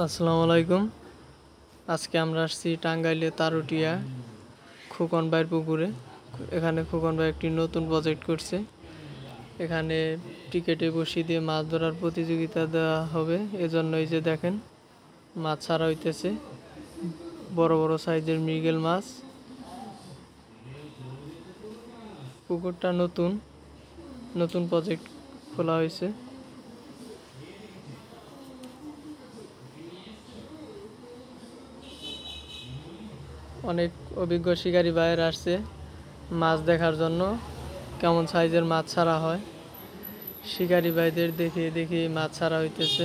আসসালামু আলাইকুম। আজকে আমরা আসছি টাঙ্গাইলে তারুটিয়া খোকন ভাইয়ের পুকুরে। এখানে খোকন ভাই একটি নতুন প্রজেক্ট করছে। এখানে টিকেটে বসিয়ে দিয়ে মাছ ধরার প্রতিযোগিতা দেওয়া হবে। এজন্য এই যে দেখেন মাছ ছাড়া হইতেছে, বড় বড় সাইজের মৃগেল মাছ। পুকুরটা নতুন নতুন প্রজেক্ট খোলা হয়েছে। অনেক অভিজ্ঞ শিকারী ভাইয়ের আসছে মাছ দেখার জন্য, কেমন সাইজের মাছ ছাড়া হয়। শিকারী ভাইদের দেখে দেখে মাছ ছাড়া হইতেছে।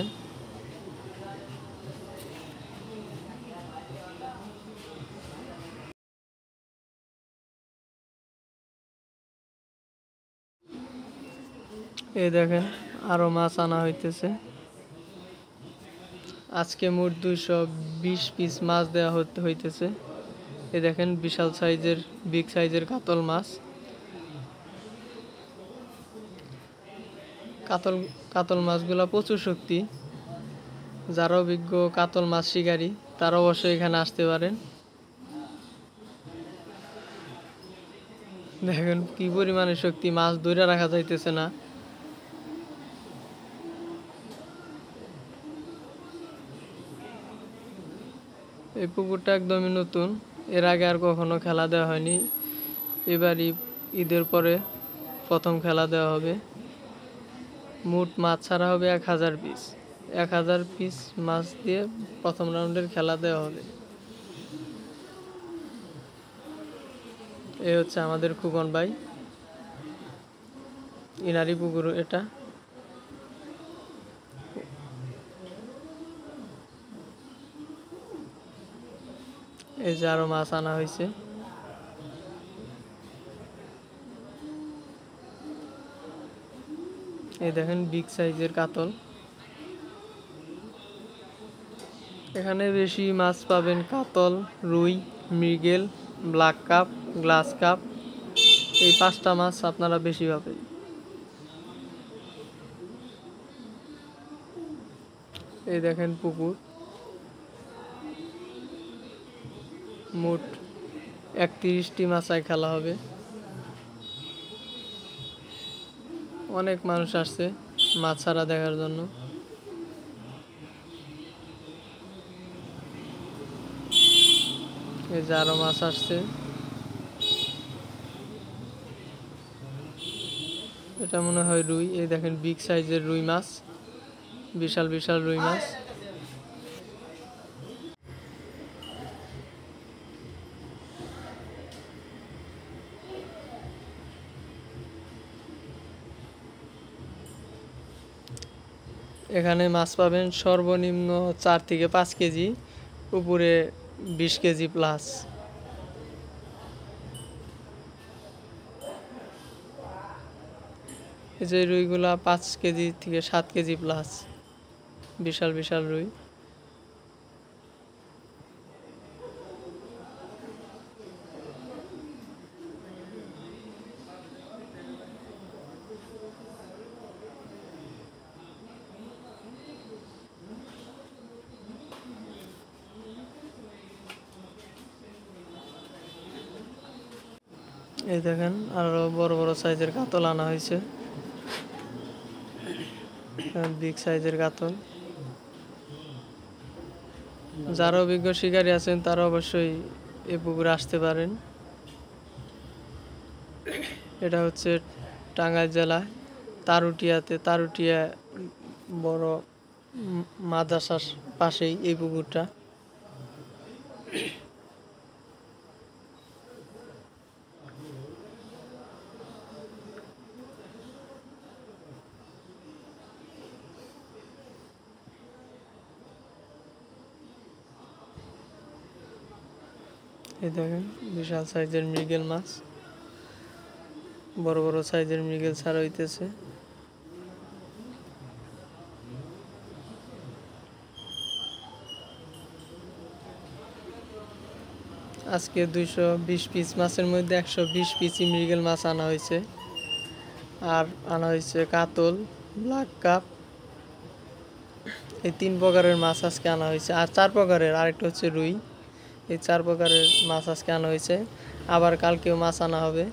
এই দেখেন আরো মাছ আনা হইতেছে। আজকে মোট 220 পিস মাছ দেওয়া হইতেছে। এই দেখেন বিশাল সাইজের বিগ সাইজের কাতল মাছ। কাতল মাছগুলা প্রচুর শক্তি। যারা অভিজ্ঞ কাতল মাছ শিকারী তারা অবশ্যই এখানে আসতে পারেন। দেখেন কি পরিমাণে শক্তি, মাছ ধরে রাখা যাইতেছে না। এই পুকুরটা একদমই নতুন, এর আগে আর কখনো খেলা দেওয়া হয়নি। এবারই ঈদের পরে প্রথম খেলা দেওয়া হবে। মোট মাছ ছাড়া হবে 1000 পিস। 1000 পিস মাছ দিয়ে প্রথম রাউন্ডের খেলা দেওয়া হবে। এই হচ্ছে আমাদের খোকন ভাই, ইনারি পুকুর এটা। এই যে আরো মাছ আনা হয়েছে। এই দেখেন বিগ সাইজের কাতল। এখানে বেশি মাছ পাবেন কাতল, রুই, মৃগেল, ব্ল্যাক কাপ, গ্লাস কাপ। এই 5টা মাছ আপনারা বেশি পাবেন। এই দেখেন পুকুর, মোট 31টি মাছায় খেলা হবে। অনেক মানুষ আসছে মাছ ছাড়া দেখার জন্য। এই যে আরো মাছ আসছে। এটা মনে হয় রুই। এই দেখেন বিগ সাইজের রুই মাছ, বিশাল বিশাল রুই মাছ। এখানে মাছ পাবেন সর্বনিম্ন 4 থেকে 5 কেজি, উপরে 20 কেজি প্লাস। এই যে রুইগুলা 5 কেজি থেকে 7 কেজি প্লাস, বিশাল বিশাল রুই। এই দেখেন আরো বড় বড় সাইজের কাতল আনা হয়েছে, বিগ সাইজের কাতল। যারা অভিজ্ঞ শিকারী আছেন তারা অবশ্যই এই পুকুরে আসতে পারেন। এটা হচ্ছে টাঙ্গাইল জেলা তারুটিয়া বড় মাদ্রাসার পাশেই এই পুকুরটা। এই দেখেন বিশাল সাইজের মৃগেল মাছ, বড় বড় সাইজের মৃগেল ছাড়া হইতেছে। আজকে 220 পিস মাছের মধ্যে 120 পিসই মৃগেল মাছ আনা হয়েছে। আর আনা হয়েছে কাতল, ব্ল্যাক কাপ, এই 3 প্রকারের মাছ আজকে আনা হয়েছে। আর 4 প্রকারের, আরেকটা হচ্ছে রুই। এই 4 প্রকারের মাছ আজকে আনা হয়েছে। আবার কালকেও মাছ আনা হবে।